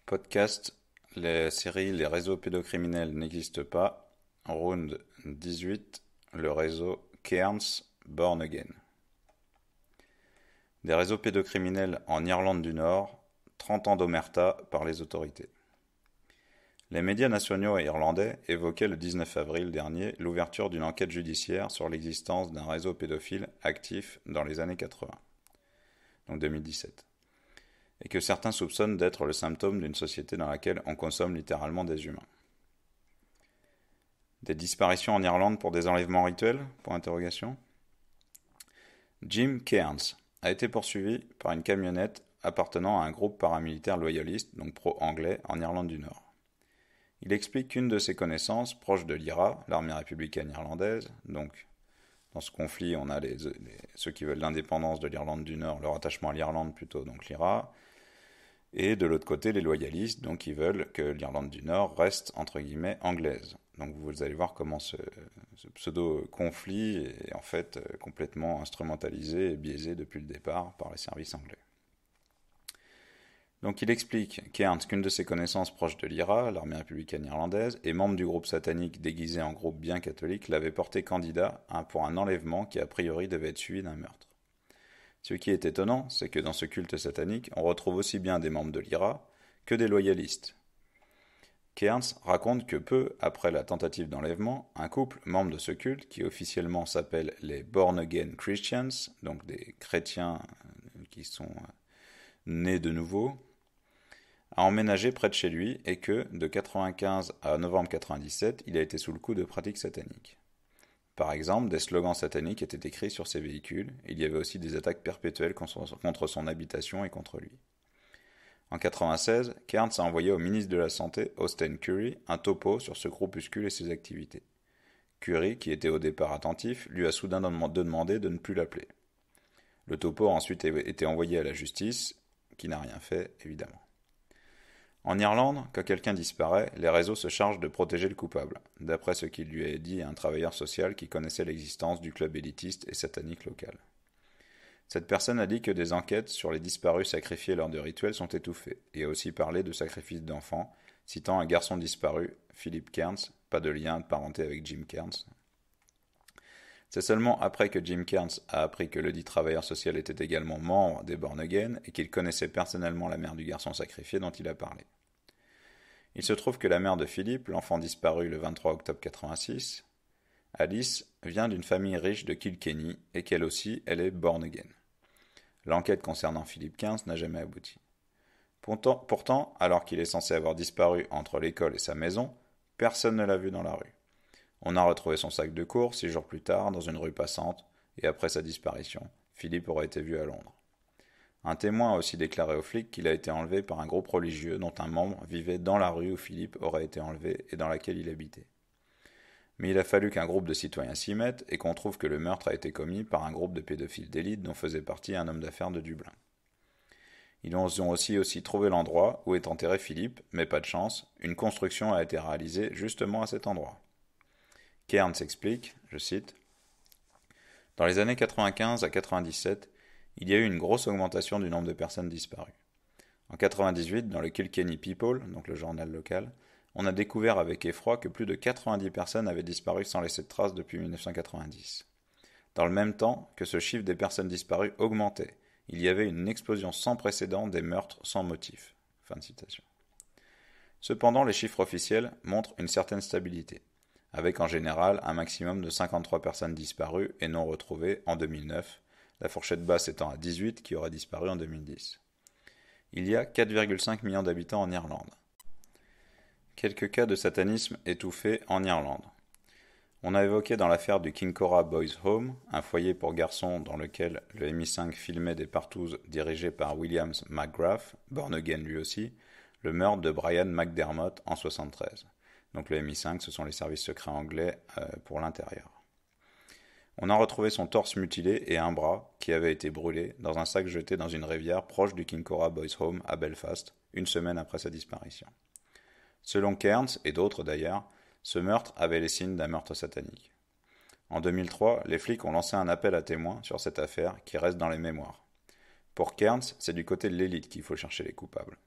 Podcast, les séries Les réseaux pédocriminels n'existent pas. Round 18, le réseau Cairns Born Again. Des réseaux pédocriminels en Irlande du Nord, 30 ans d'omerta par les autorités. Les médias nationaux irlandais évoquaient le 19 avril dernier l'ouverture d'une enquête judiciaire sur l'existence d'un réseau pédophile actif dans les années 80, donc 2017, et que certains soupçonnent d'être le symptôme d'une société dans laquelle on consomme littéralement des humains. Des disparitions en Irlande pour des enlèvements rituels ? Jim Cairns a été poursuivi par une camionnette appartenant à un groupe paramilitaire loyaliste, donc pro-anglais, en Irlande du Nord. Il explique qu'une de ses connaissances, proche de l'IRA, l'armée républicaine irlandaise, donc dans ce conflit on a ceux qui veulent l'indépendance de l'Irlande du Nord, leur attachement à l'Irlande plutôt, donc l'IRA, et de l'autre côté les loyalistes, donc qui veulent que l'Irlande du Nord reste entre guillemets anglaise. Donc vous allez voir comment ce pseudo-conflit est en fait complètement instrumentalisé et biaisé depuis le départ par les services anglais. Donc il explique Cairns qu'une de ses connaissances proches de l'IRA, l'armée républicaine irlandaise, et membre du groupe satanique déguisé en groupe bien catholique, l'avait porté candidat pour un enlèvement qui a priori devait être suivi d'un meurtre. Ce qui est étonnant, c'est que dans ce culte satanique, on retrouve aussi bien des membres de l'IRA que des loyalistes. Cairns raconte que peu après la tentative d'enlèvement, un couple membre de ce culte, qui officiellement s'appelle les Born Again Christians, donc des chrétiens qui sont nés de nouveau, a emménagé près de chez lui et que, de 1995 à novembre 1997, il a été sous le coup de pratiques sataniques. Par exemple, des slogans sataniques étaient écrits sur ses véhicules, et il y avait aussi des attaques perpétuelles contre son habitation et contre lui. En 1996, Cairns a envoyé au ministre de la Santé, Austin Currie, un topo sur ce groupuscule et ses activités. Currie, qui était au départ attentif, lui a soudain demandé de ne plus l'appeler. Le topo a ensuite été envoyé à la justice, qui n'a rien fait, évidemment. En Irlande, quand quelqu'un disparaît, les réseaux se chargent de protéger le coupable, d'après ce qu'il lui a dit un travailleur social qui connaissait l'existence du club élitiste et satanique local. Cette personne a dit que des enquêtes sur les disparus sacrifiés lors de rituels sont étouffées, et a aussi parlé de sacrifices d'enfants, citant un garçon disparu, Philip Cairns, pas de lien de parenté avec Jim Cairns. C'est seulement après que Jim Cairns a appris que ledit travailleur social était également membre des Born Again et qu'il connaissait personnellement la mère du garçon sacrifié dont il a parlé. Il se trouve que la mère de Philippe, l'enfant disparu le 23 octobre 1986, Alice, vient d'une famille riche de Kilkenny et qu'elle aussi, elle est Born Again. L'enquête concernant Philippe Cairns n'a jamais abouti. Pourtant, alors qu'il est censé avoir disparu entre l'école et sa maison, personne ne l'a vu dans la rue. On a retrouvé son sac de cours 6 jours plus tard dans une rue passante, et après sa disparition, Philippe aurait été vu à Londres. Un témoin a aussi déclaré aux flics qu'il a été enlevé par un groupe religieux dont un membre vivait dans la rue où Philippe aurait été enlevé et dans laquelle il habitait. Mais il a fallu qu'un groupe de citoyens s'y mette et qu'on trouve que le meurtre a été commis par un groupe de pédophiles d'élite dont faisait partie un homme d'affaires de Dublin. Ils ont aussi trouvé l'endroit où est enterré Philippe, mais pas de chance, une construction a été réalisée justement à cet endroit. Cairns explique, je cite, « Dans les années 95 à 97, il y a eu une grosse augmentation du nombre de personnes disparues. En 98, dans le Kilkenny People, donc le journal local, on a découvert avec effroi que plus de 90 personnes avaient disparu sans laisser de traces depuis 1990. Dans le même temps que ce chiffre des personnes disparues augmentait, il y avait une explosion sans précédent des meurtres sans motif. » Fin de citation. Cependant, les chiffres officiels montrent une certaine stabilité, avec en général un maximum de 53 personnes disparues et non retrouvées en 2009, la fourchette basse étant à 18 qui auraient disparu en 2010. Il y a 4,5 millions d'habitants en Irlande. Quelques cas de satanisme étouffés en Irlande. On a évoqué dans l'affaire du Kinkora Boys Home, un foyer pour garçons dans lequel le MI5 filmait des partouzes dirigés par Williams McGrath, Born Again lui aussi, le meurtre de Brian McDermott en 1973. Donc le MI5, ce sont les services secrets anglais pour l'intérieur. On a retrouvé son torse mutilé et un bras qui avait été brûlé dans un sac jeté dans une rivière proche du Kinkora Boys Home à Belfast, une semaine après sa disparition. Selon Cairns, et d'autres d'ailleurs, ce meurtre avait les signes d'un meurtre satanique. En 2003, les flics ont lancé un appel à témoins sur cette affaire qui reste dans les mémoires. Pour Cairns, c'est du côté de l'élite qu'il faut chercher les coupables.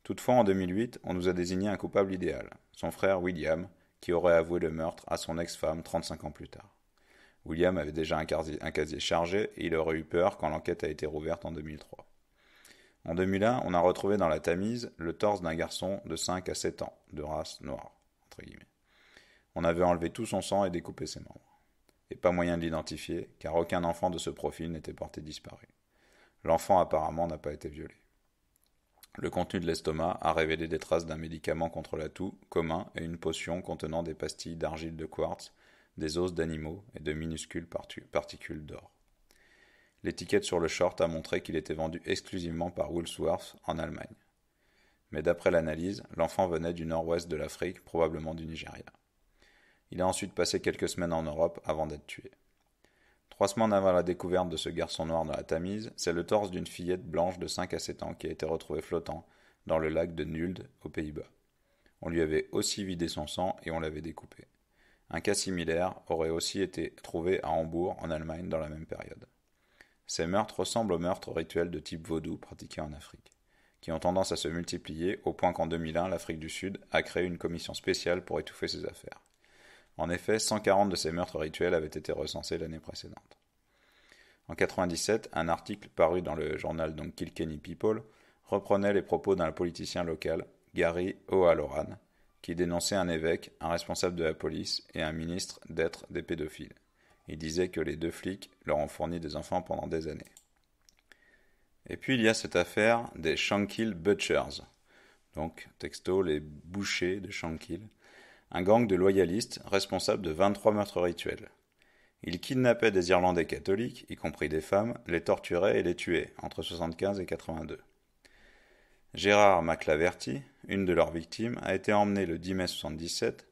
Toutefois, en 2008, on nous a désigné un coupable idéal, son frère William, qui aurait avoué le meurtre à son ex-femme 35 ans plus tard. William avait déjà un casier chargé et il aurait eu peur quand l'enquête a été rouverte en 2003. En 2001, on a retrouvé dans la Tamise le torse d'un garçon de 5 à 7 ans, de race noire, entre guillemets. On avait enlevé tout son sang et découpé ses membres. Et pas moyen de l'identifier, car aucun enfant de ce profil n'était porté disparu. L'enfant apparemment n'a pas été violé. Le contenu de l'estomac a révélé des traces d'un médicament contre la toux commun et une potion contenant des pastilles d'argile de quartz, des os d'animaux et de minuscules particules d'or. L'étiquette sur le short a montré qu'il était vendu exclusivement par Woolworths en Allemagne. Mais d'après l'analyse, l'enfant venait du nord-ouest de l'Afrique, probablement du Nigeria. Il a ensuite passé quelques semaines en Europe avant d'être tué. 3 semaines avant la découverte de ce garçon noir dans la Tamise, c'est le torse d'une fillette blanche de 5 à 7 ans qui a été retrouvé flottant dans le lac de Nuld, aux Pays-Bas. On lui avait aussi vidé son sang et on l'avait découpé. Un cas similaire aurait aussi été trouvé à Hambourg, en Allemagne, dans la même période. Ces meurtres ressemblent aux meurtres rituels de type vaudou pratiqués en Afrique, qui ont tendance à se multiplier au point qu'en 2001, l'Afrique du Sud a créé une commission spéciale pour étouffer ces affaires. En effet, 140 de ces meurtres rituels avaient été recensés l'année précédente. En 1997, un article paru dans le journal Kilkenny People reprenait les propos d'un politicien local, Gary O'Halloran, qui dénonçait un évêque, un responsable de la police et un ministre d'être des pédophiles. Il disait que les 2 flics leur ont fourni des enfants pendant des années. Et puis il y a cette affaire des Shankill Butchers, donc texto les bouchers de Shankill, un gang de loyalistes responsable de 23 meurtres rituels. Ils kidnappaient des Irlandais catholiques, y compris des femmes, les torturaient et les tuaient entre 75 et 82. Gérard McLaverty, une de leurs victimes, a été emmené le 10 mai 1977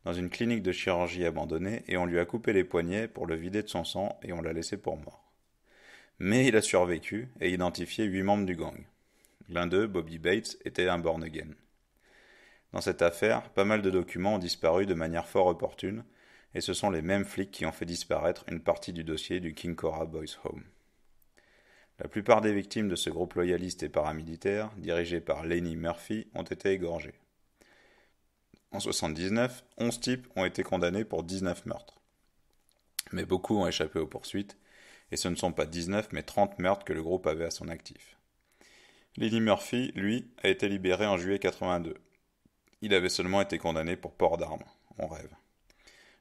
dans une clinique de chirurgie abandonnée et on lui a coupé les poignets pour le vider de son sang et on l'a laissé pour mort. Mais il a survécu et identifié 8 membres du gang. L'un d'eux, Bobby Bates, était un born again. Dans cette affaire, pas mal de documents ont disparu de manière fort opportune et ce sont les mêmes flics qui ont fait disparaître une partie du dossier du Kinkora Boys Home. La plupart des victimes de ce groupe loyaliste et paramilitaire, dirigé par Lenny Murphy, ont été égorgées. En 1979, 11 types ont été condamnés pour 19 meurtres. Mais beaucoup ont échappé aux poursuites, et ce ne sont pas 19 mais 30 meurtres que le groupe avait à son actif. Lenny Murphy, lui, a été libéré en juillet 82. Il avait seulement été condamné pour port d'armes. On rêve.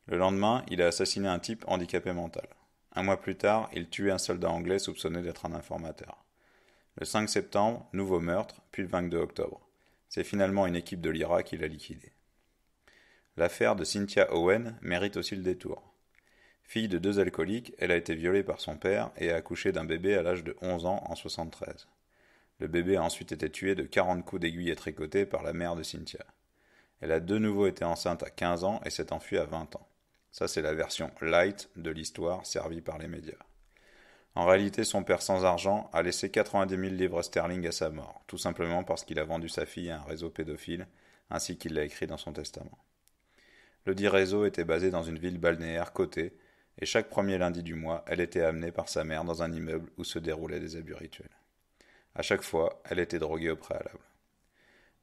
Le lendemain, il a assassiné un type handicapé mental. Un mois plus tard, il tuait un soldat anglais soupçonné d'être un informateur. Le 5 septembre, nouveau meurtre, puis le 22 octobre. C'est finalement une équipe de l'IRA qui l'a liquidé. L'affaire de Cynthia Owen mérite aussi le détour. Fille de 2 alcooliques, elle a été violée par son père et a accouché d'un bébé à l'âge de 11 ans en 1973. Le bébé a ensuite été tué de 40 coups d'aiguille tricotés par la mère de Cynthia. Elle a de nouveau été enceinte à 15 ans et s'est enfuie à 20 ans. Ça, c'est la version light de l'histoire servie par les médias. En réalité, son père sans argent a laissé 90 000 livres sterling à sa mort, tout simplement parce qu'il a vendu sa fille à un réseau pédophile, ainsi qu'il l'a écrit dans son testament. Le dit réseau était basé dans une ville balnéaire cotée, et chaque premier lundi du mois, elle était amenée par sa mère dans un immeuble où se déroulaient des abus rituels. À chaque fois, elle était droguée au préalable.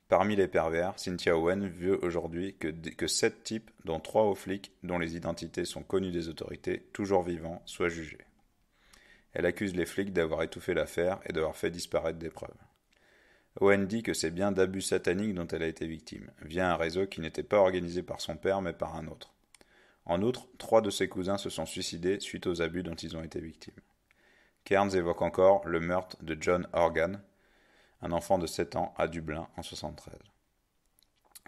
Parmi les pervers, Cynthia Owen veut aujourd'hui que 7 types, dont 3 hauts flics, dont les identités sont connues des autorités, toujours vivants, soient jugés. Elle accuse les flics d'avoir étouffé l'affaire et d'avoir fait disparaître des preuves. Owen dit que c'est bien d'abus sataniques dont elle a été victime, via un réseau qui n'était pas organisé par son père mais par un autre. En outre, 3 de ses cousins se sont suicidés suite aux abus dont ils ont été victimes. Cairns évoque encore le meurtre de John Horgan, un enfant de 7 ans à Dublin en 1973.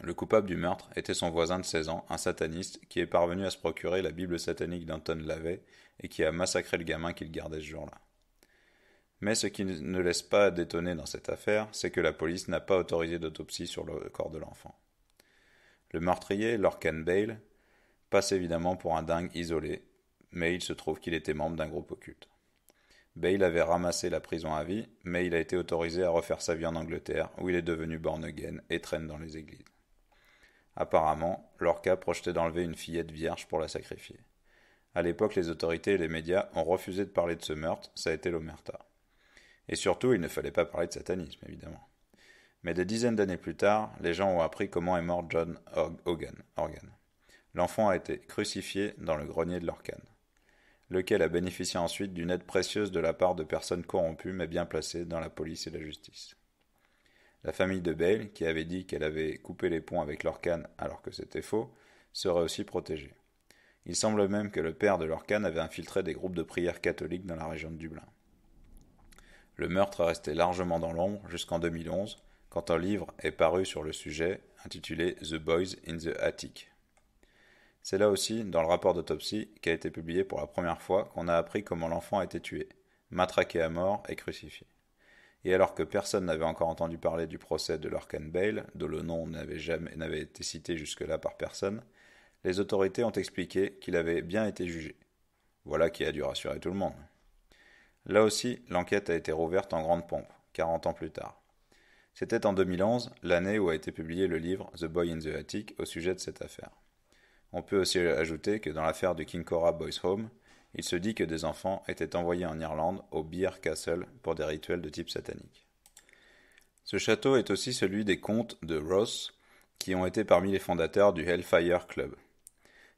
Le coupable du meurtre était son voisin de 16 ans, un sataniste, qui est parvenu à se procurer la Bible satanique d'Anton LaVey et qui a massacré le gamin qu'il gardait ce jour-là. Mais ce qui ne laisse pas d'étonner dans cette affaire, c'est que la police n'a pas autorisé d'autopsie sur le corps de l'enfant. Le meurtrier, Lorcan Bale, passe évidemment pour un dingue isolé, mais il se trouve qu'il était membre d'un groupe occulte. Bale avait ramassé la prison à vie, mais il a été autorisé à refaire sa vie en Angleterre, où il est devenu born again et traîne dans les églises. Apparemment, Lorca projetait d'enlever une fillette vierge pour la sacrifier. À l'époque, les autorités et les médias ont refusé de parler de ce meurtre, ça a été l'omerta. Et surtout, il ne fallait pas parler de satanisme, évidemment. Mais des dizaines d'années plus tard, les gens ont appris comment est mort John Organ. L'enfant a été crucifié dans le grenier de l'Orcan, lequel a bénéficié ensuite d'une aide précieuse de la part de personnes corrompues mais bien placées dans la police et la justice. La famille de Bale, qui avait dit qu'elle avait coupé les ponts avec l'Orcan alors que c'était faux, serait aussi protégée. Il semble même que le père de l'Orcan avait infiltré des groupes de prière catholiques dans la région de Dublin. Le meurtre est resté largement dans l'ombre jusqu'en 2011, quand un livre est paru sur le sujet, intitulé The Boys in the Attic. C'est là aussi, dans le rapport d'autopsie, qu'a été publié pour la première fois qu'on a appris comment l'enfant a été tué, matraqué à mort et crucifié. Et alors que personne n'avait encore entendu parler du procès de Lorcan Bale, dont le nom n'avait été cité jusque-là par personne, les autorités ont expliqué qu'il avait bien été jugé. Voilà qui a dû rassurer tout le monde. Là aussi, l'enquête a été rouverte en grande pompe, 40 ans plus tard. C'était en 2011, l'année où a été publié le livre The Boy in the Attic au sujet de cette affaire. On peut aussi ajouter que dans l'affaire du Kincora Boys Home, il se dit que des enfants étaient envoyés en Irlande au Birr Castle pour des rituels de type satanique. Ce château est aussi celui des comtes de Ross, qui ont été parmi les fondateurs du Hellfire Club.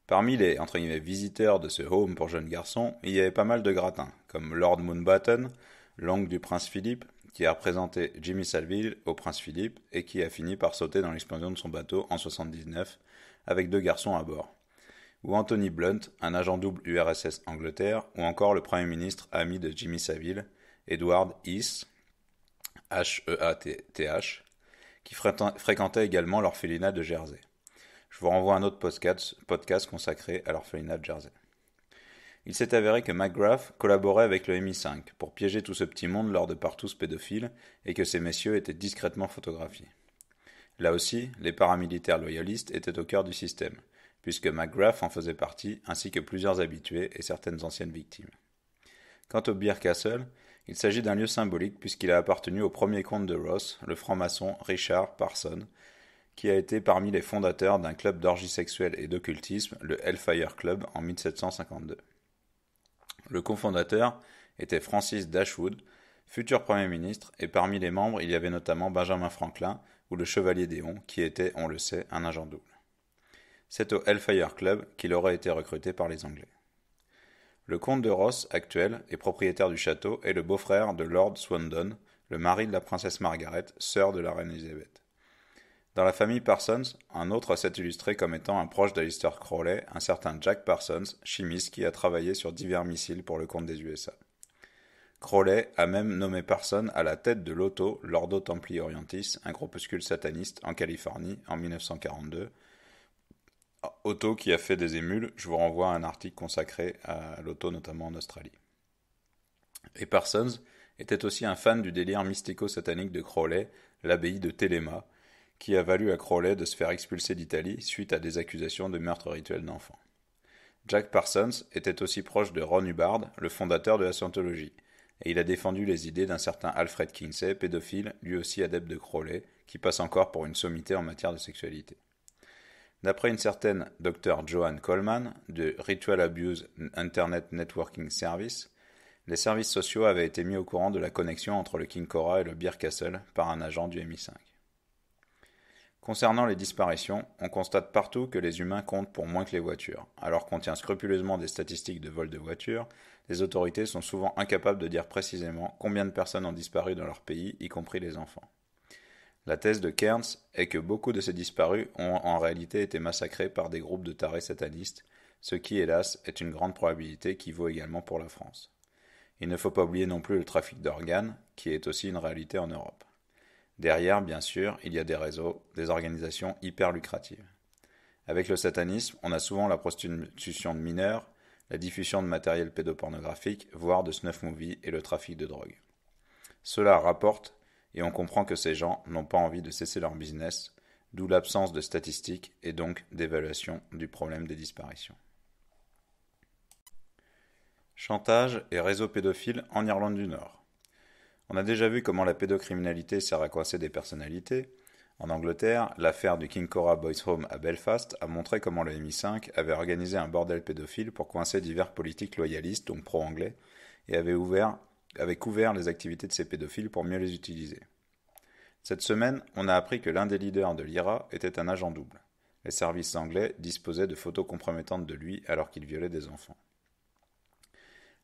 Parmi les entre guillemets, visiteurs de ce home pour jeunes garçons, il y avait pas mal de gratins, comme Lord Mountbatten, l'oncle du prince Philippe, qui a représenté Jimmy Savile au prince Philippe et qui a fini par sauter dans l'explosion de son bateau en 1979 avec 2 garçons à bord. Ou Anthony Blunt, un agent double URSS Angleterre, ou encore le Premier ministre ami de Jimmy Savile, Edward Heath, Heath, qui fréquentait également l'orphelinat de Jersey. Je vous renvoie à un autre podcast consacré à l'orphelinat de Jersey. Il s'est avéré que McGrath collaborait avec le MI5 pour piéger tout ce petit monde lors de partous pédophiles et que ces messieurs étaient discrètement photographiés. Là aussi, les paramilitaires loyalistes étaient au cœur du système, puisque McGrath en faisait partie, ainsi que plusieurs habitués et certaines anciennes victimes. Quant au Birr Castle, il s'agit d'un lieu symbolique puisqu'il a appartenu au premier comte de Ross, le franc-maçon Richard Parson, qui a été parmi les fondateurs d'un club d'orgie sexuelle et d'occultisme, le Hellfire Club, en 1752. Le cofondateur était Francis Dashwood, futur Premier ministre, et parmi les membres, il y avait notamment Benjamin Franklin ou le Chevalier d'Éon, qui était, on le sait, un agent double. C'est au Hellfire Club qu'il aurait été recruté par les Anglais. Le comte de Ross, actuel, et propriétaire du château, est le beau-frère de Lord Swandon, le mari de la princesse Margaret, sœur de la reine Elisabeth. Dans la famille Parsons, un autre s'est illustré comme étant un proche d'Aleister Crowley, un certain Jack Parsons, chimiste qui a travaillé sur divers missiles pour le compte des USA. Crowley a même nommé Parsons à la tête de l'Otto, l'Ordo Templi Orientis, un groupuscule sataniste en Californie en 1942. Otto qui a fait des émules, je vous renvoie à un article consacré à l'Otto notamment en Australie. Et Parsons était aussi un fan du délire mystico-satanique de Crowley, l'abbaye de Telema, qui a valu à Crowley de se faire expulser d'Italie suite à des accusations de meurtre rituel d'enfants. Jack Parsons était aussi proche de Ron Hubbard, le fondateur de la Scientologie, et il a défendu les idées d'un certain Alfred Kinsey, pédophile, lui aussi adepte de Crowley, qui passe encore pour une sommité en matière de sexualité. D'après une certaine Dr. Joanne Coleman, de Ritual Abuse Internet Networking Service, les services sociaux avaient été mis au courant de la connexion entre le Kincora et le Birr Castle par un agent du MI5. Concernant les disparitions, on constate partout que les humains comptent pour moins que les voitures. Alors qu'on tient scrupuleusement des statistiques de vol de voitures, les autorités sont souvent incapables de dire précisément combien de personnes ont disparu dans leur pays, y compris les enfants. La thèse de Kearns est que beaucoup de ces disparus ont en réalité été massacrés par des groupes de tarés satanistes, ce qui, hélas, est une grande probabilité qui vaut également pour la France. Il ne faut pas oublier non plus le trafic d'organes, qui est aussi une réalité en Europe. Derrière, bien sûr, il y a des réseaux, des organisations hyper lucratives. Avec le satanisme, on a souvent la prostitution de mineurs, la diffusion de matériel pédopornographique, voire de snuff movies et le trafic de drogue. Cela rapporte, et on comprend que ces gens n'ont pas envie de cesser leur business, d'où l'absence de statistiques et donc d'évaluation du problème des disparitions. Chantage et réseaux pédophiles en Irlande du Nord. On a déjà vu comment la pédocriminalité sert à coincer des personnalités. En Angleterre, l'affaire du Kincora Boys Home à Belfast a montré comment le MI5 avait organisé un bordel pédophile pour coincer divers politiques loyalistes, donc pro-anglais, et avait couvert les activités de ces pédophiles pour mieux les utiliser. Cette semaine, on a appris que l'un des leaders de l'IRA était un agent double. Les services anglais disposaient de photos compromettantes de lui alors qu'il violait des enfants.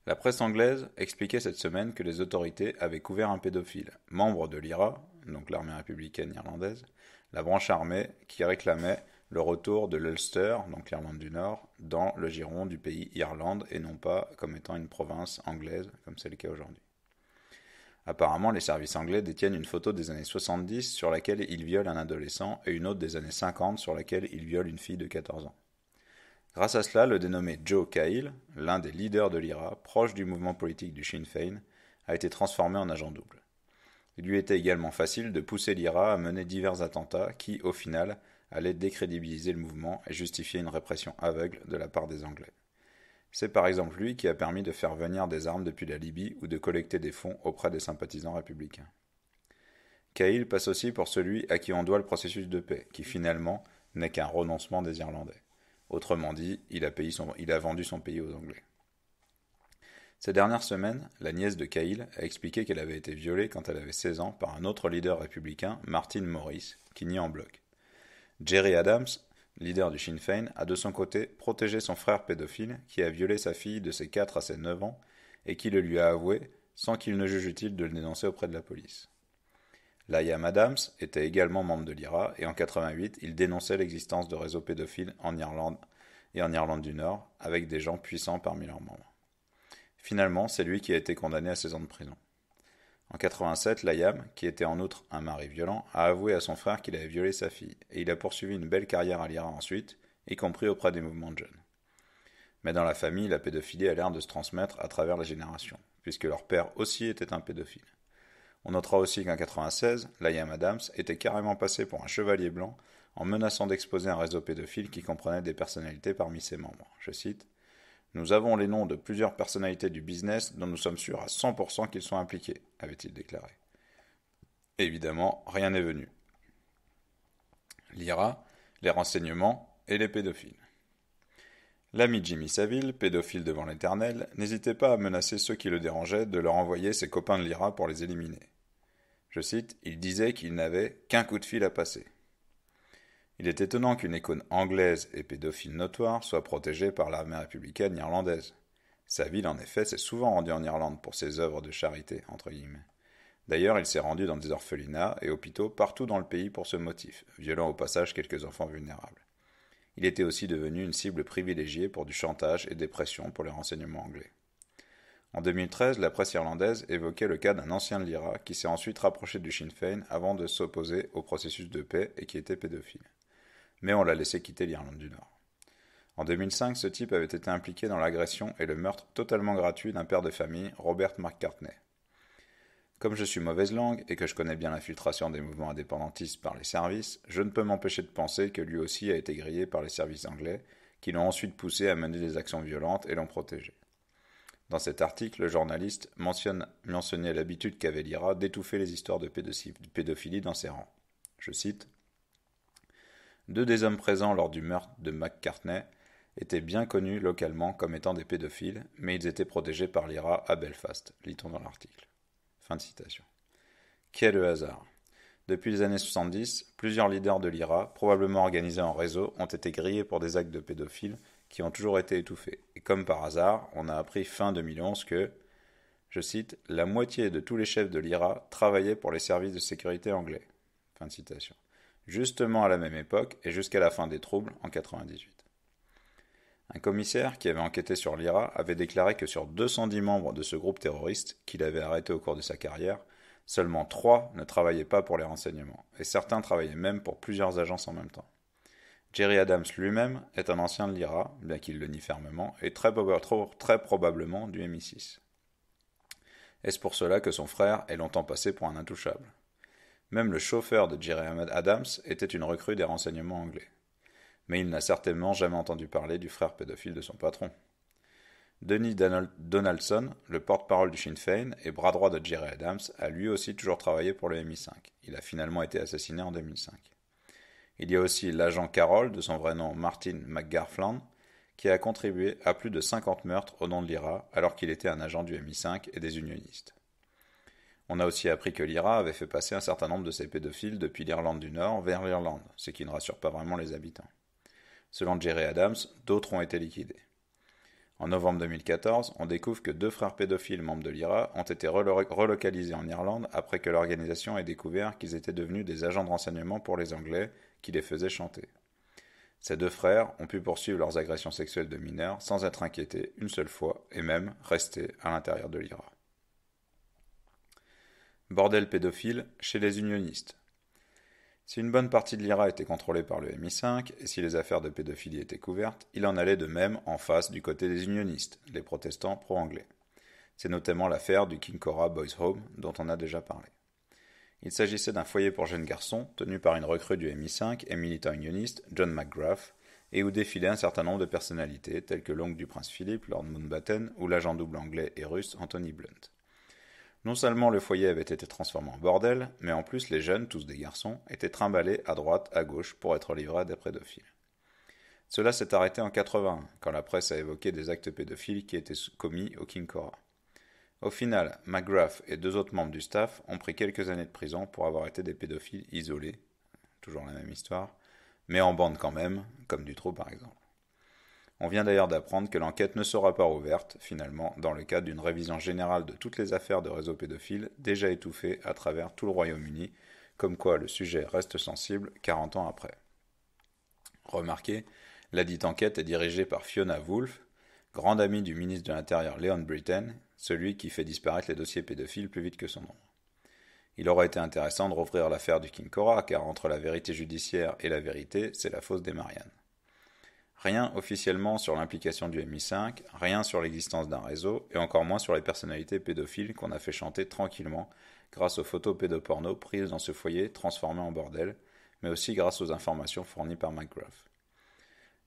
La presse anglaise expliquait cette semaine que les autorités avaient couvert un pédophile, membre de l'IRA, donc l'armée républicaine irlandaise, la branche armée qui réclamait le retour de l'Ulster, donc l'Irlande du Nord, dans le giron du pays Irlande et non pas comme étant une province anglaise, comme c'est le cas aujourd'hui. Apparemment, les services anglais détiennent une photo des années 70 sur laquelle il viole un adolescent et une autre des années 50 sur laquelle il viole une fille de 14 ans. Grâce à cela, le dénommé Joe Cahill, l'un des leaders de l'IRA, proche du mouvement politique du Sinn Féin, a été transformé en agent double. Il lui était également facile de pousser l'IRA à mener divers attentats qui, au final, allaient décrédibiliser le mouvement et justifier une répression aveugle de la part des Anglais. C'est par exemple lui qui a permis de faire venir des armes depuis la Libye ou de collecter des fonds auprès des sympathisants républicains. Cahill passe aussi pour celui à qui on doit le processus de paix, qui finalement n'est qu'un renoncement des Irlandais. Autrement dit, il a vendu son pays aux Anglais. Ces dernières semaines, la nièce de Cahill a expliqué qu'elle avait été violée quand elle avait 16 ans par un autre leader républicain, Martin Morris, qui nie en bloc. Gerry Adams, leader du Sinn Féin, a de son côté protégé son frère pédophile qui a violé sa fille de ses 4 à ses 9 ans et qui le lui a avoué sans qu'il ne juge utile de le dénoncer auprès de la police. Liam Adams était également membre de l'IRA et en 88, il dénonçait l'existence de réseaux pédophiles en Irlande et en Irlande du Nord avec des gens puissants parmi leurs membres. Finalement, c'est lui qui a été condamné à 16 ans de prison. En 87, Liam, qui était en outre un mari violent, a avoué à son frère qu'il avait violé sa fille, et il a poursuivi une belle carrière à l'IRA ensuite, y compris auprès des mouvements de jeunes. Mais dans la famille, la pédophilie a l'air de se transmettre à travers les générations, puisque leur père aussi était un pédophile. On notera aussi qu'en 96, Liam Adams était carrément passé pour un chevalier blanc en menaçant d'exposer un réseau pédophile qui comprenait des personnalités parmi ses membres. Je cite: « Nous avons les noms de plusieurs personnalités du business dont nous sommes sûrs à 100% qu'ils sont impliqués, avait-il déclaré. Évidemment, rien n'est venu. L'IRA, les renseignements et les pédophiles. L'ami Jimmy Savile, pédophile devant l'Éternel, n'hésitait pas à menacer ceux qui le dérangeaient de leur envoyer ses copains de l'IRA pour les éliminer. Je cite, il disait qu'il n'avait qu'un coup de fil à passer. Il est étonnant qu'une icône anglaise et pédophile notoire soit protégée par l'armée républicaine irlandaise. Savile, en effet, s'est souvent rendu en Irlande pour ses œuvres de charité, entre guillemets. D'ailleurs, il s'est rendu dans des orphelinats et hôpitaux partout dans le pays pour ce motif, violant au passage quelques enfants vulnérables. Il était aussi devenu une cible privilégiée pour du chantage et des pressions pour les renseignements anglais. En 2013, la presse irlandaise évoquait le cas d'un ancien de l'IRA qui s'est ensuite rapproché du Sinn Féin avant de s'opposer au processus de paix et qui était pédophile. Mais on l'a laissé quitter l'Irlande du Nord. En 2005, ce type avait été impliqué dans l'agression et le meurtre totalement gratuit d'un père de famille, Robert McCartney. Comme je suis mauvaise langue et que je connais bien l'infiltration des mouvements indépendantistes par les services, je ne peux m'empêcher de penser que lui aussi a été grillé par les services anglais, qui l'ont ensuite poussé à mener des actions violentes et l'ont protégé. Dans cet article, le journaliste mentionnait l'habitude qu'avait l'IRA d'étouffer les histoires de pédophilie dans ses rangs. Je cite: « Deux des hommes présents lors du meurtre de McCartney étaient bien connus localement comme étant des pédophiles, mais ils étaient protégés par l'IRA à Belfast, lit-on dans l'article. » Fin de citation. Quel hasard! Depuis les années 70, plusieurs leaders de l'IRA, probablement organisés en réseau, ont été grillés pour des actes de pédophiles qui ont toujours été étouffés. Et comme par hasard, on a appris fin 2011 que, je cite, « la moitié de tous les chefs de l'IRA travaillaient pour les services de sécurité anglais. » Fin de citation. Justement à la même époque et jusqu'à la fin des troubles en 1998. Un commissaire qui avait enquêté sur l'IRA avait déclaré que sur 210 membres de ce groupe terroriste qu'il avait arrêté au cours de sa carrière, seulement 3 ne travaillaient pas pour les renseignements, et certains travaillaient même pour plusieurs agences en même temps. Gerry Adams lui-même est un ancien de l'IRA, bien qu'il le nie fermement, et très probablement du MI6. Est-ce pour cela que son frère est longtemps passé pour un intouchable? Même le chauffeur de Gerry Adams était une recrue des renseignements anglais. Mais il n'a certainement jamais entendu parler du frère pédophile de son patron. Denis Donaldson, le porte-parole du Sinn Féin et bras droit de Gerry Adams, a lui aussi toujours travaillé pour le MI5. Il a finalement été assassiné en 2005. Il y a aussi l'agent Carroll, de son vrai nom Martin McGarflan, qui a contribué à plus de 50 meurtres au nom de l'IRA alors qu'il était un agent du MI5 et des unionistes. On a aussi appris que l'IRA avait fait passer un certain nombre de ces pédophiles depuis l'Irlande du Nord vers l'Irlande, ce qui ne rassure pas vraiment les habitants. Selon Jerry Adams, d'autres ont été liquidés. En novembre 2014, on découvre que 2 frères pédophiles membres de l'IRA ont été relocalisés en Irlande après que l'organisation ait découvert qu'ils étaient devenus des agents de renseignement pour les Anglais qui les faisaient chanter. Ces 2 frères ont pu poursuivre leurs agressions sexuelles de mineurs sans être inquiétés une seule fois et même rester à l'intérieur de l'IRA. Bordel pédophile chez les unionistes. Si une bonne partie de l'IRA était contrôlée par le MI5 et si les affaires de pédophilie étaient couvertes, il en allait de même en face du côté des unionistes, les protestants pro-anglais. C'est notamment l'affaire du Kinkora Boys Home dont on a déjà parlé. Il s'agissait d'un foyer pour jeunes garçons tenu par une recrue du MI5 et militant unioniste, John McGrath, et où défilaient un certain nombre de personnalités telles que l'oncle du prince Philippe, Lord Mountbatten, ou l'agent double anglais et russe Anthony Blunt. Non seulement le foyer avait été transformé en bordel, mais en plus les jeunes, tous des garçons, étaient trimballés à droite, à gauche pour être livrés à des pédophiles. Cela s'est arrêté en 81, quand la presse a évoqué des actes pédophiles qui étaient commis au Kinkora. Au final, McGrath et 2 autres membres du staff ont pris quelques années de prison pour avoir été des pédophiles isolés, toujours la même histoire, mais en bande quand même, comme Dutroux par exemple. On vient d'ailleurs d'apprendre que l'enquête ne sera pas rouverte, finalement, dans le cadre d'une révision générale de toutes les affaires de réseaux pédophiles déjà étouffées à travers tout le Royaume-Uni, comme quoi le sujet reste sensible 40 ans après. Remarquez, la dite enquête est dirigée par Fiona Woolf, grande amie du ministre de l'Intérieur Leon Brittain, celui qui fait disparaître les dossiers pédophiles plus vite que son ombre. Il aurait été intéressant de rouvrir l'affaire du Kinkora, car entre la vérité judiciaire et la vérité, c'est la fosse des Mariannes. Rien officiellement sur l'implication du MI5, rien sur l'existence d'un réseau, et encore moins sur les personnalités pédophiles qu'on a fait chanter tranquillement grâce aux photos pédoporno prises dans ce foyer transformé en bordel, mais aussi grâce aux informations fournies par McGrath.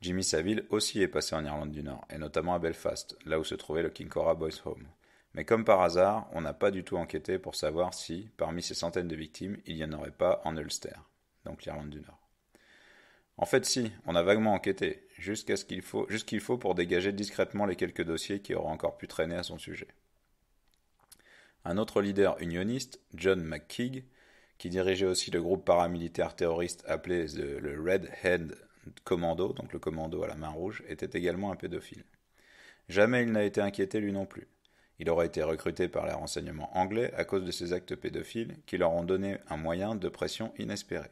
Jimmy Savile aussi est passé en Irlande du Nord, et notamment à Belfast, là où se trouvait le Kinkora Boys Home. Mais comme par hasard, on n'a pas du tout enquêté pour savoir si, parmi ces centaines de victimes, il n'y en aurait pas en Ulster, donc l'Irlande du Nord. En fait si, on a vaguement enquêté, juste ce qu'il faut pour dégager discrètement les quelques dossiers qui auraient encore pu traîner à son sujet. Un autre leader unioniste, John McKeag, qui dirigeait aussi le groupe paramilitaire terroriste appelé le Red Hand Commando, donc le commando à la main rouge, était également un pédophile. Jamais il n'a été inquiété lui non plus. Il aurait été recruté par les renseignements anglais à cause de ses actes pédophiles qui leur ont donné un moyen de pression inespéré.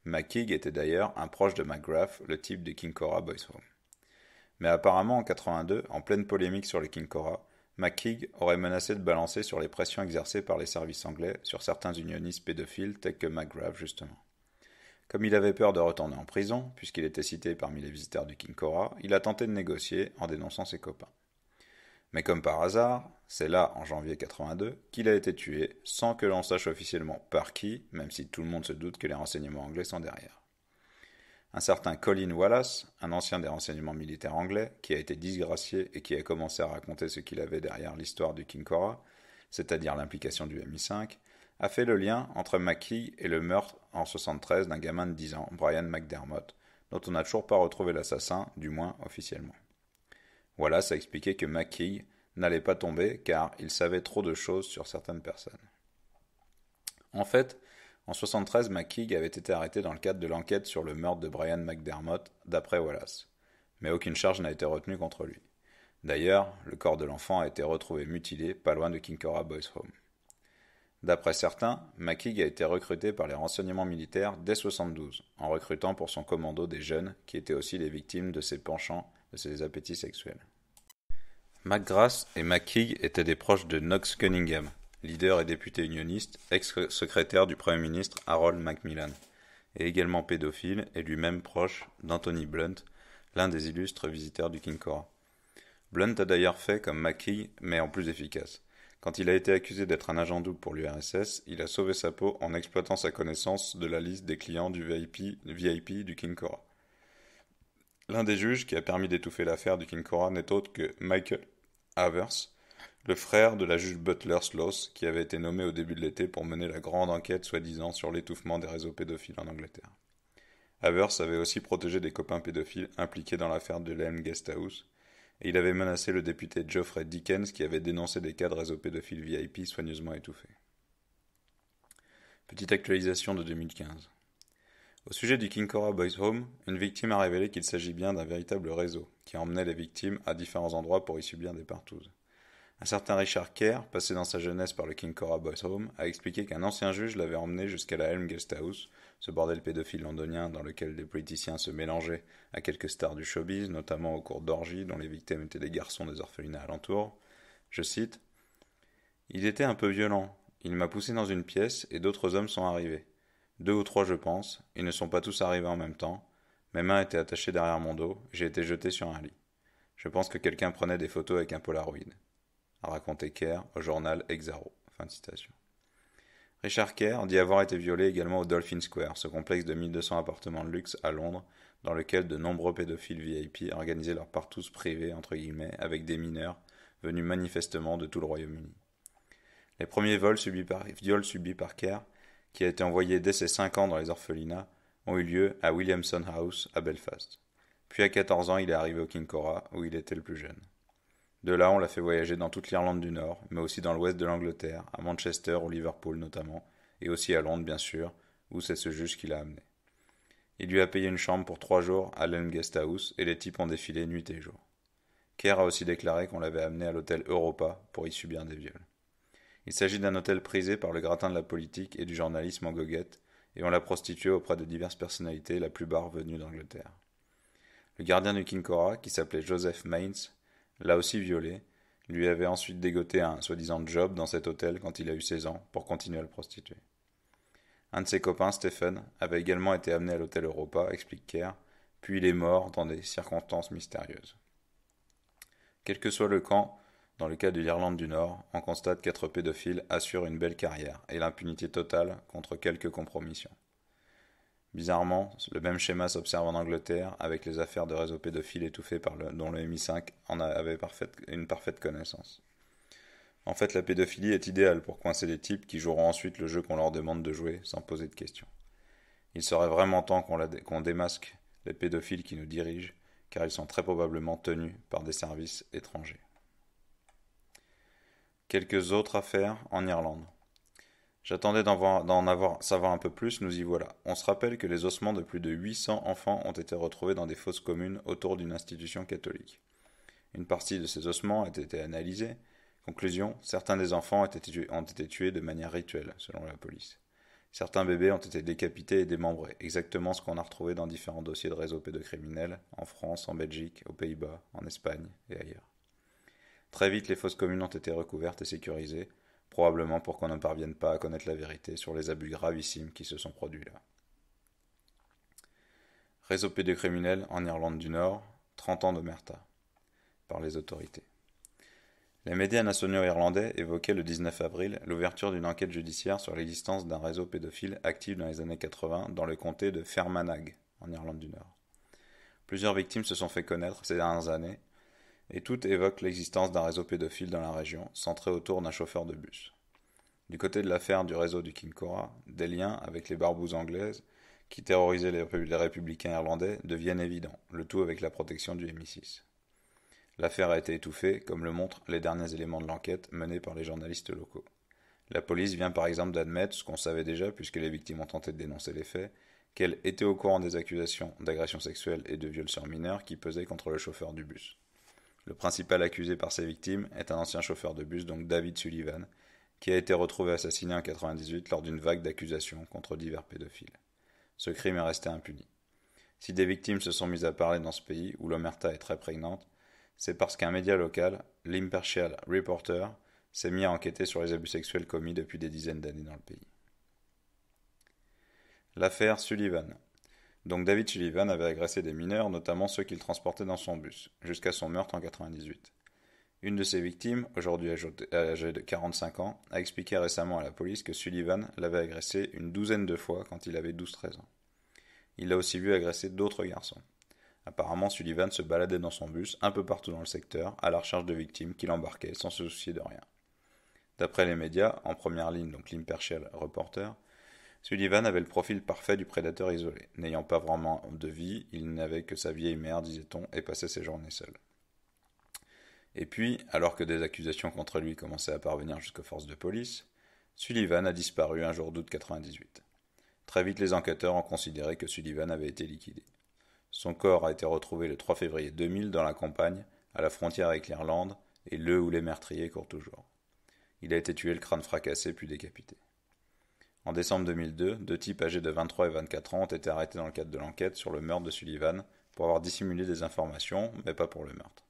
McKeag était d'ailleurs un proche de McGrath, le type du Kinkora Boys Home. Mais apparemment en 82, en pleine polémique sur le Kinkora, McKeag aurait menacé de balancer sur les pressions exercées par les services anglais sur certains unionistes pédophiles tels que McGrath justement. Comme il avait peur de retourner en prison, puisqu'il était cité parmi les visiteurs du Kinkora, il a tenté de négocier en dénonçant ses copains. Mais comme par hasard, c'est là, en janvier 82, qu'il a été tué, sans que l'on sache officiellement par qui, même si tout le monde se doute que les renseignements anglais sont derrière. Un certain Colin Wallace, un ancien des renseignements militaires anglais, qui a été disgracié et qui a commencé à raconter ce qu'il avait derrière l'histoire du Kinkora, c'est-à-dire l'implication du MI5, a fait le lien entre McKeag et le meurtre en 73 d'un gamin de 10 ans, Brian McDermott, dont on n'a toujours pas retrouvé l'assassin, du moins officiellement. Wallace a expliqué que McKeag n'allait pas tomber car il savait trop de choses sur certaines personnes. En fait, en 73, McKeag avait été arrêté dans le cadre de l'enquête sur le meurtre de Brian McDermott, d'après Wallace. Mais aucune charge n'a été retenue contre lui. D'ailleurs, le corps de l'enfant a été retrouvé mutilé pas loin de Kinkora Boys Home. D'après certains, McKeag a été recruté par les renseignements militaires dès 72, en recrutant pour son commando des jeunes qui étaient aussi les victimes de ses penchants, de ses appétits sexuels. McGrath et McKeag étaient des proches de Knox Cunningham, leader et député unioniste, ex-secrétaire du Premier ministre Harold Macmillan, et également pédophile et lui-même proche d'Anthony Blunt, l'un des illustres visiteurs du Kinkora. Blunt a d'ailleurs fait comme McKeag, mais en plus efficace. Quand il a été accusé d'être un agent double pour l'URSS, il a sauvé sa peau en exploitant sa connaissance de la liste des clients du VIP du Kinkora. L'un des juges qui a permis d'étouffer l'affaire du Kinkora n'est autre que Michael Havers, le frère de la juge Butler Sloss, qui avait été nommé au début de l'été pour mener la grande enquête soi-disant sur l'étouffement des réseaux pédophiles en Angleterre. Havers avait aussi protégé des copains pédophiles impliqués dans l'affaire de l'Elm Guesthouse, et il avait menacé le député Geoffrey Dickens qui avait dénoncé des cas de réseaux pédophiles VIP soigneusement étouffés. Petite actualisation de 2015. Au sujet du Kinkora Boys Home, une victime a révélé qu'il s'agit bien d'un véritable réseau, qui emmenait les victimes à différents endroits pour y subir des partouzes. Un certain Richard Kerr, passé dans sa jeunesse par le Kinkora Boys Home, a expliqué qu'un ancien juge l'avait emmené jusqu'à la Elm Guest House, ce bordel pédophile londonien dans lequel des politiciens se mélangeaient à quelques stars du showbiz, notamment au cours d'orgies dont les victimes étaient des garçons des orphelinats alentours. Je cite: Il était un peu violent. Il m'a poussé dans une pièce et d'autres hommes sont arrivés. 2 ou 3 je pense, ils ne sont pas tous arrivés en même temps. Mes mains étaient attachées derrière mon dos, j'ai été jeté sur un lit. Je pense que quelqu'un prenait des photos avec un Polaroid. A raconté Kerr au journal Exaro. Fin de citation. Richard Kerr dit avoir été violé également au Dolphin Square, ce complexe de 1200 appartements de luxe à Londres, dans lequel de nombreux pédophiles VIP organisaient leurs partous privés, entre guillemets, avec des mineurs, venus manifestement de tout le Royaume-Uni. Les premiers viols subis par Kerr, qui a été envoyé dès ses 5 ans dans les orphelinats, ont eu lieu à Williamson House, à Belfast. Puis à 14 ans, il est arrivé au Kinkora, où il était le plus jeune. De là, on l'a fait voyager dans toute l'Irlande du Nord, mais aussi dans l'ouest de l'Angleterre, à Manchester ou Liverpool notamment, et aussi à Londres bien sûr, où c'est ce juge qui l'a amené. Il lui a payé une chambre pour 3 jours à l'Elm Guest House, et les types ont défilé nuit et jour. Kerr a aussi déclaré qu'on l'avait amené à l'hôtel Europa pour y subir des viols. Il s'agit d'un hôtel prisé par le gratin de la politique et du journalisme en goguette, et on l'a prostitué auprès de diverses personnalités, la plupart venues d'Angleterre. Le gardien du Kinkora, qui s'appelait Joseph Mains, l'a aussi violé, lui avait ensuite dégoté un soi-disant job dans cet hôtel quand il a eu 16 ans pour continuer à le prostituer. Un de ses copains, Stephen, avait également été amené à l'hôtel Europa, explique Kerr, puis il est mort dans des circonstances mystérieuses. Quel que soit le camp, dans le cas de l'Irlande du Nord, on constate qu'être pédophile assure une belle carrière et l'impunité totale contre quelques compromissions. Bizarrement, le même schéma s'observe en Angleterre avec les affaires de réseaux pédophiles étouffés dont le MI5 en avait une parfaite connaissance. En fait, la pédophilie est idéale pour coincer les types qui joueront ensuite le jeu qu'on leur demande de jouer sans poser de questions. Il serait vraiment temps qu'on démasque les pédophiles qui nous dirigent, car ils sont très probablement tenus par des services étrangers. Quelques autres affaires en Irlande. J'attendais savoir un peu plus, nous y voilà. On se rappelle que les ossements de plus de 800 enfants ont été retrouvés dans des fosses communes autour d'une institution catholique. Une partie de ces ossements a été analysée. Conclusion, certains des enfants ont été tués de manière rituelle, selon la police. Certains bébés ont été décapités et démembrés, exactement ce qu'on a retrouvé dans différents dossiers de réseaux pédocriminels, en France, en Belgique, aux Pays-Bas, en Espagne et ailleurs. Très vite, les fosses communes ont été recouvertes et sécurisées, probablement pour qu'on ne parvienne pas à connaître la vérité sur les abus gravissimes qui se sont produits là. Réseau pédocriminel en Irlande du Nord, 30 ans d'omerta par les autorités. Les médias nationaux irlandais évoquaient le 19 avril l'ouverture d'une enquête judiciaire sur l'existence d'un réseau pédophile actif dans les années 80 dans le comté de Fermanagh, en Irlande du Nord. Plusieurs victimes se sont fait connaître ces dernières années, et toutes évoquent l'existence d'un réseau pédophile dans la région, centré autour d'un chauffeur de bus. Du côté de l'affaire du réseau du Kinkora, des liens avec les barbouzes anglaises, qui terrorisaient les républicains irlandais, deviennent évidents, le tout avec la protection du MI6. L'affaire a été étouffée, comme le montrent les derniers éléments de l'enquête menée par les journalistes locaux. La police vient par exemple d'admettre, ce qu'on savait déjà puisque les victimes ont tenté de dénoncer les faits, qu'elle était au courant des accusations d'agression sexuelle et de viol sur mineurs qui pesaient contre le chauffeur du bus. Le principal accusé par ces victimes est un ancien chauffeur de bus, donc David Sullivan, qui a été retrouvé assassiné en 1998 lors d'une vague d'accusations contre divers pédophiles. Ce crime est resté impuni. Si des victimes se sont mises à parler dans ce pays, où l'omerta est très prégnante, c'est parce qu'un média local, l'Impartial Reporter, s'est mis à enquêter sur les abus sexuels commis depuis des dizaines d'années dans le pays. L'affaire Sullivan. Donc David Sullivan avait agressé des mineurs, notamment ceux qu'il transportait dans son bus, jusqu'à son meurtre en 1998. Une de ses victimes, aujourd'hui âgée de 45 ans, a expliqué récemment à la police que Sullivan l'avait agressé une douzaine de fois quand il avait 12-13 ans. Il l'a aussi vu agresser d'autres garçons. Apparemment, Sullivan se baladait dans son bus un peu partout dans le secteur, à la recherche de victimes qu'il embarquait sans se soucier de rien. D'après les médias, en première ligne donc l'Impartial Reporter, Sullivan avait le profil parfait du prédateur isolé. N'ayant pas vraiment de vie, il n'avait que sa vieille mère, disait-on, et passait ses journées seul. Et puis, alors que des accusations contre lui commençaient à parvenir jusqu'aux forces de police, Sullivan a disparu un jour d'août 98. Très vite, les enquêteurs ont considéré que Sullivan avait été liquidé. Son corps a été retrouvé le 3 février 2000 dans la campagne, à la frontière avec l'Irlande, et le où les meurtriers courent toujours. Il a été tué le crâne fracassé puis décapité. En décembre 2002, deux types âgés de 23 et 24 ans ont été arrêtés dans le cadre de l'enquête sur le meurtre de Sullivan pour avoir dissimulé des informations, mais pas pour le meurtre.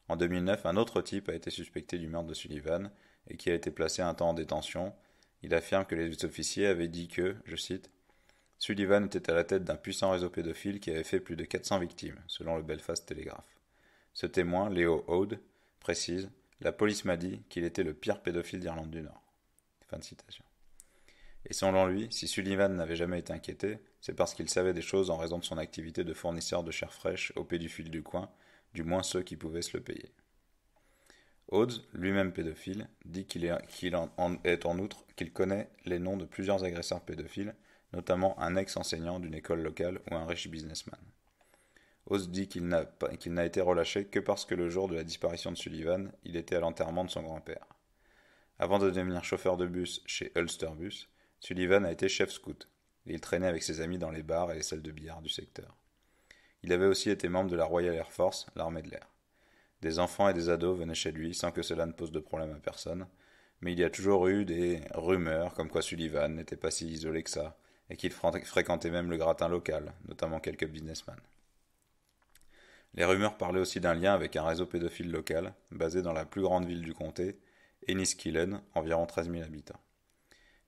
En 2009, un autre type a été suspecté du meurtre de Sullivan et qui a été placé un temps en détention. Il affirme que les officiers avaient dit que, je cite, Sullivan était à la tête d'un puissant réseau pédophile qui avait fait plus de 400 victimes, selon le Belfast Telegraph. Ce témoin, Leo Ode, précise, la police m'a dit qu'il était le pire pédophile d'Irlande du Nord. Fin de citation. Et selon lui, si Sullivan n'avait jamais été inquiété, c'est parce qu'il savait des choses en raison de son activité de fournisseur de chair fraîche aux pédophiles du coin, du moins ceux qui pouvaient se le payer. Oates, lui-même pédophile, dit qu'il est en outre qu'il connaît les noms de plusieurs agresseurs pédophiles, notamment un ex-enseignant d'une école locale ou un riche businessman. Oates dit qu'il n'a été relâché que parce que le jour de la disparition de Sullivan, il était à l'enterrement de son grand-père. Avant de devenir chauffeur de bus chez Ulster Bus, Sullivan a été chef scout, et il traînait avec ses amis dans les bars et les salles de billard du secteur. Il avait aussi été membre de la Royal Air Force, l'armée de l'air. Des enfants et des ados venaient chez lui sans que cela ne pose de problème à personne, mais il y a toujours eu des rumeurs comme quoi Sullivan n'était pas si isolé que ça, et qu'il fréquentait même le gratin local, notamment quelques businessmen. Les rumeurs parlaient aussi d'un lien avec un réseau pédophile local, basé dans la plus grande ville du comté, Enniskillen, environ 13 000 habitants.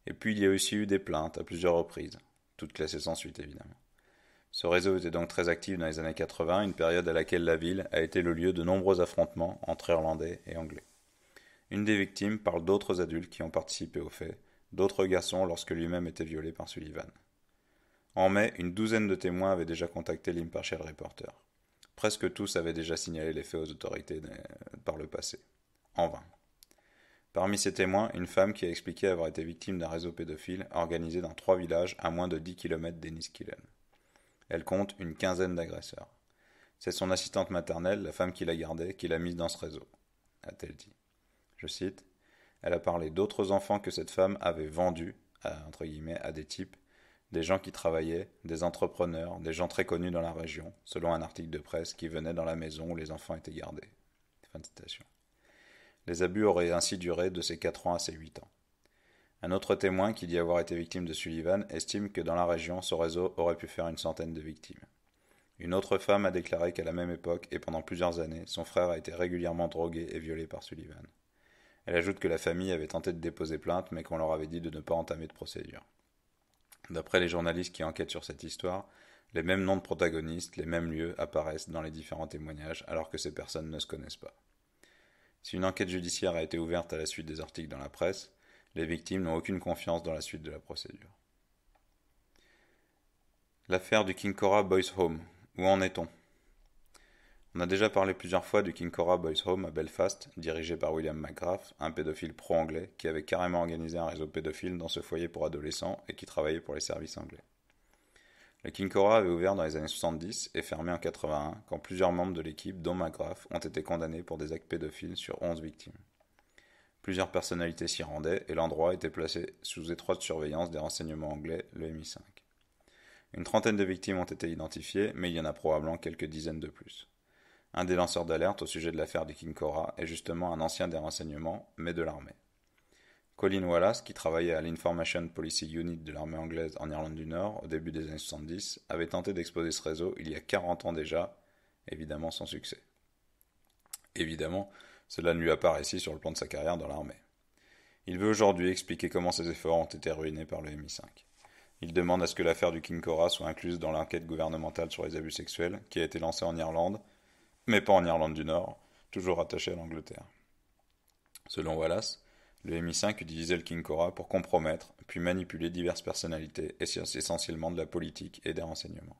Et puis il y a aussi eu des plaintes à plusieurs reprises, toutes classées sans suite évidemment. Ce réseau était donc très actif dans les années 80, une période à laquelle la ville a été le lieu de nombreux affrontements entre Irlandais et Anglais. Une des victimes parle d'autres adultes qui ont participé aux faits, d'autres garçons lorsque lui-même était violé par Sullivan. En mai, une douzaine de témoins avaient déjà contacté l'Impartial Reporter. Presque tous avaient déjà signalé les faits aux autorités par le passé. En vain. Parmi ces témoins, une femme qui a expliqué avoir été victime d'un réseau pédophile organisé dans 3 villages à moins de 10 km d'Enniskillen. Elle compte une quinzaine d'agresseurs. C'est son assistante maternelle, la femme qui la gardait, qui l'a mise dans ce réseau, a-t-elle dit. Je cite, elle a parlé d'autres enfants que cette femme avait vendus, entre guillemets, à des types, des gens qui travaillaient, des entrepreneurs, des gens très connus dans la région, selon un article de presse qui venait dans la maison où les enfants étaient gardés. Fin de citation. Les abus auraient ainsi duré de ses 4 ans à ses 8 ans. Un autre témoin qui dit avoir été victime de Sullivan estime que dans la région, ce réseau aurait pu faire une centaine de victimes. Une autre femme a déclaré qu'à la même époque et pendant plusieurs années, son frère a été régulièrement drogué et violé par Sullivan. Elle ajoute que la famille avait tenté de déposer plainte mais qu'on leur avait dit de ne pas entamer de procédure. D'après les journalistes qui enquêtent sur cette histoire, les mêmes noms de protagonistes, les mêmes lieux apparaissent dans les différents témoignages alors que ces personnes ne se connaissent pas. Si une enquête judiciaire a été ouverte à la suite des articles dans la presse, les victimes n'ont aucune confiance dans la suite de la procédure. L'affaire du Kinkora Boys Home. Où en est-on ? On a déjà parlé plusieurs fois du Kinkora Boys Home à Belfast, dirigé par William McGrath, un pédophile pro-anglais qui avait carrément organisé un réseau pédophile dans ce foyer pour adolescents et qui travaillait pour les services anglais. Le Kinkora avait ouvert dans les années 70 et fermé en 81 quand plusieurs membres de l'équipe, dont McGrath, ont été condamnés pour des actes pédophiles sur 11 victimes. Plusieurs personnalités s'y rendaient et l'endroit était placé sous étroite surveillance des renseignements anglais, le MI5. Une trentaine de victimes ont été identifiées, mais il y en a probablement quelques dizaines de plus. Un des lanceurs d'alerte au sujet de l'affaire du Kinkora est justement un ancien des renseignements, mais de l'armée. Colin Wallace, qui travaillait à l'Information Policy Unit de l'armée anglaise en Irlande du Nord au début des années 70, avait tenté d'exposer ce réseau il y a 40 ans déjà, évidemment sans succès. Évidemment, cela ne lui a pas réussi sur le plan de sa carrière dans l'armée. Il veut aujourd'hui expliquer comment ses efforts ont été ruinés par le MI5. Il demande à ce que l'affaire du Kinkora soit incluse dans l'enquête gouvernementale sur les abus sexuels qui a été lancée en Irlande, mais pas en Irlande du Nord, toujours attachée à l'Angleterre. Selon Wallace, le MI5 utilisait le Kinkora pour compromettre puis manipuler diverses personnalités, essentiellement de la politique et des renseignements.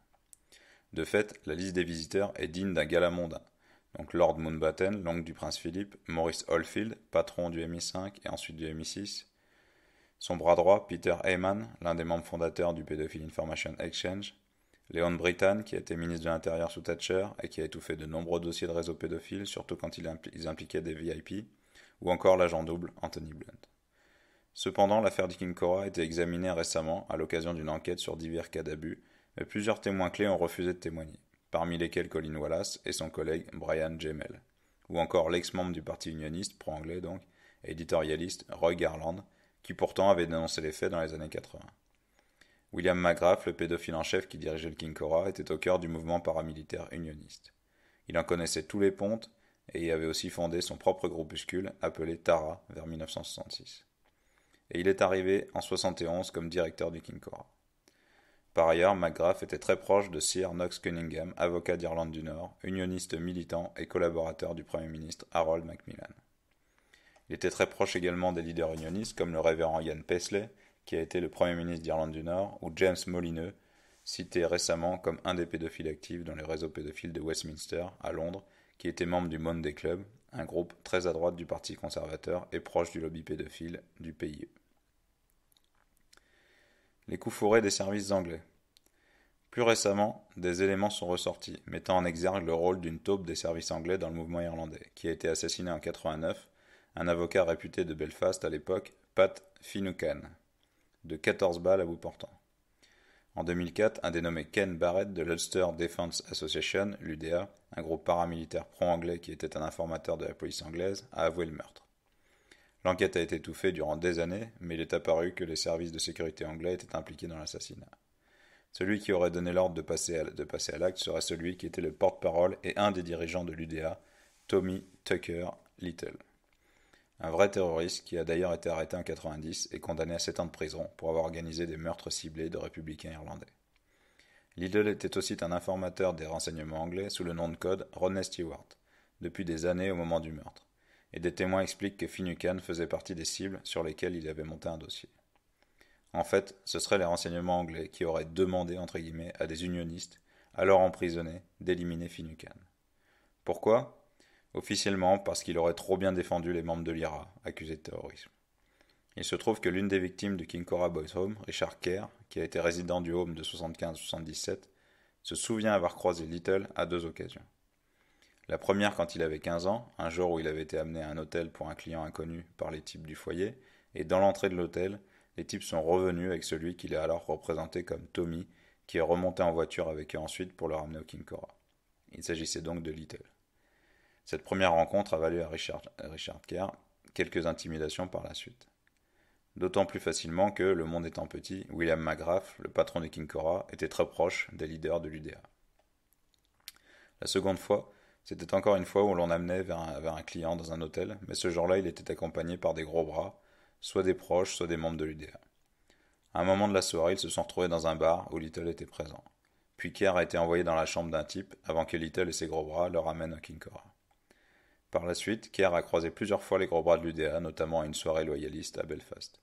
De fait, la liste des visiteurs est digne d'un gala mondain. Donc Lord Mountbatten, l'oncle du prince Philippe, Maurice Oldfield, patron du MI5 et ensuite du MI6, son bras droit, Peter Heyman, l'un des membres fondateurs du Pedophile Information Exchange, Léon Brittan, qui a été ministre de l'Intérieur sous Thatcher et qui a étouffé de nombreux dossiers de réseaux pédophiles, surtout quand ils impliquaient des VIP, ou encore l'agent double Anthony Blunt. Cependant, l'affaire du Kinkora a été examinée récemment à l'occasion d'une enquête sur divers cas d'abus, mais plusieurs témoins clés ont refusé de témoigner, parmi lesquels Colin Wallace et son collègue Brian Gemmell, ou encore l'ex-membre du parti unioniste, pro-anglais donc, et éditorialiste Roy Garland, qui pourtant avait dénoncé les faits dans les années 80. William McGrath, le pédophile en chef qui dirigeait le Kinkora, était au cœur du mouvement paramilitaire unioniste. Il en connaissait tous les pontes et y avait aussi fondé son propre groupuscule appelé Tara vers 1966. Et il est arrivé en 71 comme directeur du Kinkora. Par ailleurs, McGrath était très proche de Sir Knox Cunningham, avocat d'Irlande du Nord, unioniste militant et collaborateur du Premier ministre Harold Macmillan. Il était très proche également des leaders unionistes comme le révérend Ian Paisley, qui a été le Premier ministre d'Irlande du Nord, ou James Molineux, cité récemment comme un des pédophiles actifs dans les réseaux pédophiles de Westminster, à Londres, qui était membre du Monday Club, un groupe très à droite du Parti conservateur et proche du lobby pédophile du PIE. Les coups fourrés des services anglais. Plus récemment, des éléments sont ressortis, mettant en exergue le rôle d'une taupe des services anglais dans le mouvement irlandais, qui a été assassiné en 89, un avocat réputé de Belfast à l'époque, Pat Finucane, de 14 balles à bout portant. En 2004, un dénommé Ken Barrett de l'Ulster Defence Association, l'UDA, un groupe paramilitaire pro-anglais qui était un informateur de la police anglaise, a avoué le meurtre. L'enquête a été étouffée durant des années, mais il est apparu que les services de sécurité anglais étaient impliqués dans l'assassinat. Celui qui aurait donné l'ordre de passer à l'acte serait celui qui était le porte-parole et un des dirigeants de l'UDA, Tommy Tucker Little. Un vrai terroriste qui a d'ailleurs été arrêté en 90 et condamné à 7 ans de prison pour avoir organisé des meurtres ciblés de républicains irlandais. Little était aussi un informateur des renseignements anglais sous le nom de code Rodney Stewart, depuis des années au moment du meurtre, et des témoins expliquent que Finucane faisait partie des cibles sur lesquelles il avait monté un dossier. En fait, ce seraient les renseignements anglais qui auraient demandé, entre guillemets, à des unionistes, alors emprisonnés, d'éliminer Finucane. Pourquoi ? Officiellement parce qu'il aurait trop bien défendu les membres de l'IRA, accusés de terrorisme. Il se trouve que l'une des victimes du Kinkora Boys Home, Richard Kerr, qui a été résident du home de 75 à 77, se souvient avoir croisé Little à 2 occasions. La première quand il avait 15 ans, un jour où il avait été amené à un hôtel pour un client inconnu par les types du foyer, et dans l'entrée de l'hôtel, les types sont revenus avec celui qu'il a alors représenté comme Tommy, qui est remonté en voiture avec eux ensuite pour le ramener au Kinkora. Il s'agissait donc de Little. Cette première rencontre a valu à Richard Kerr quelques intimidations par la suite. D'autant plus facilement que, le monde étant petit, William McGrath, le patron du Kinkora, était très proche des leaders de l'UDA. La seconde fois, c'était encore une fois où l'on amenait vers un client dans un hôtel, mais ce jour-là il était accompagné par des gros bras, soit des proches, soit des membres de l'UDA. À un moment de la soirée, ils se sont retrouvés dans un bar où Little était présent. Puis Kerr a été envoyé dans la chambre d'un type avant que Little et ses gros bras le ramènent au Kinkora. Par la suite, Kerr a croisé plusieurs fois les gros bras de l'UDA, notamment à une soirée loyaliste à Belfast.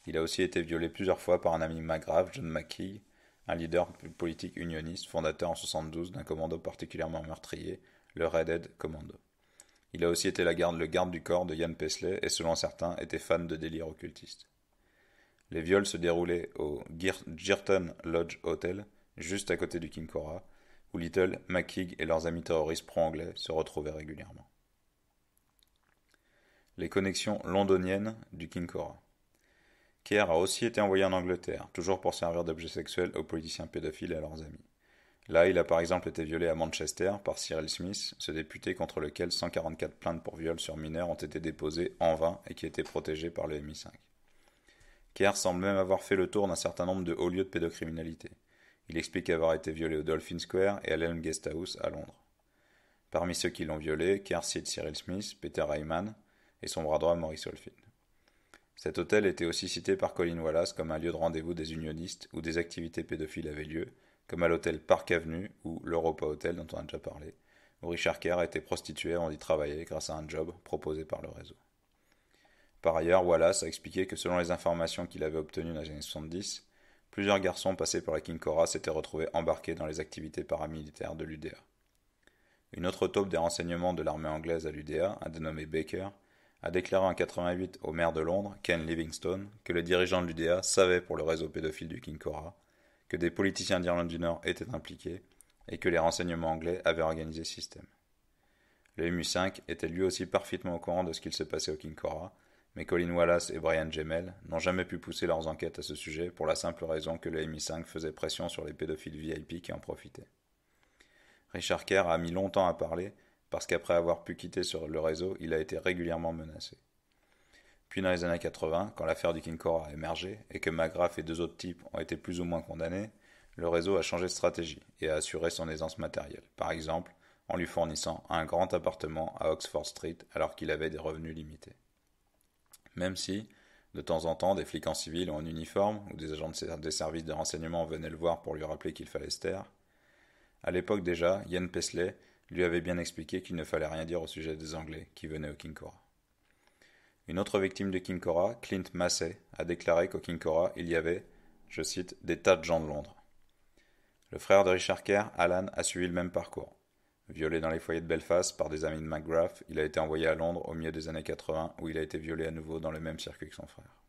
Il a aussi été violé plusieurs fois par un ami McGrath, John McKeag, un leader politique unioniste, fondateur en 1972 d'un commando particulièrement meurtrier, le Red Head Commando. Il a aussi été le garde du corps de Ian Paisley et selon certains était fan de délire occultiste. Les viols se déroulaient au Girton Lodge Hotel, juste à côté du Kinkora, où Little, McKeag et leurs amis terroristes pro-anglais se retrouvaient régulièrement. Les connexions londoniennes du Kinkora. Kerr a aussi été envoyé en Angleterre, toujours pour servir d'objet sexuel aux politiciens pédophiles et à leurs amis. Là, il a par exemple été violé à Manchester par Cyril Smith, ce député contre lequel 144 plaintes pour viol sur mineurs ont été déposées en vain et qui était protégé par le MI5. Kerr semble même avoir fait le tour d'un certain nombre de hauts lieux de pédocriminalité. Il explique avoir été violé au Dolphin Square et à l'Elm Guest House à Londres. Parmi ceux qui l'ont violé, Kerr cite Cyril Smith, Peter Hyman et son bras droit Maurice Oldfield. Cet hôtel était aussi cité par Colin Wallace comme un lieu de rendez-vous des unionistes où des activités pédophiles avaient lieu, comme à l'hôtel Park Avenue ou l'Europa Hotel dont on a déjà parlé, où Richard Kerr a été prostitué avant d'y travailler grâce à un job proposé par le réseau. Par ailleurs, Wallace a expliqué que selon les informations qu'il avait obtenues dans les années 70, plusieurs garçons passés par la Kinkora s'étaient retrouvés embarqués dans les activités paramilitaires de l'UDA. Une autre taupe des renseignements de l'armée anglaise à l'UDA, un dénommé Baker, a déclaré en 1988 au maire de Londres, Ken Livingstone, que les dirigeants de l'UDA savaient pour le réseau pédophile du Kinkora, que des politiciens d'Irlande du Nord étaient impliqués et que les renseignements anglais avaient organisé ce système. Le MI5 était lui aussi parfaitement au courant de ce qu'il se passait au Kinkora, mais Colin Wallace et Brian Gemmell n'ont jamais pu pousser leurs enquêtes à ce sujet pour la simple raison que le MI5 faisait pression sur les pédophiles VIP qui en profitaient. Richard Kerr a mis longtemps à parler parce qu'après avoir pu quitter sur le réseau, il a été régulièrement menacé. Puis dans les années 80, quand l'affaire du King Cora a émergé et que McGrath et deux autres types ont été plus ou moins condamnés, le réseau a changé de stratégie et a assuré son aisance matérielle, par exemple en lui fournissant un grand appartement à Oxford Street alors qu'il avait des revenus limités. Même si, de temps en temps, des flics en civil ou en uniforme ou des agents des services de renseignement venaient le voir pour lui rappeler qu'il fallait se taire, à l'époque déjà, Ian Pesley lui avait bien expliqué qu'il ne fallait rien dire au sujet des Anglais qui venaient au King Cora. Une autre victime de King Cora, Clint Massey, a déclaré qu'au King Cora, il y avait, je cite, des tas de gens de Londres. Le frère de Richard Kerr, Alan, a suivi le même parcours. Violé dans les foyers de Belfast par des amis de McGrath, il a été envoyé à Londres au milieu des années 80 où il a été violé à nouveau dans le même circuit que son frère.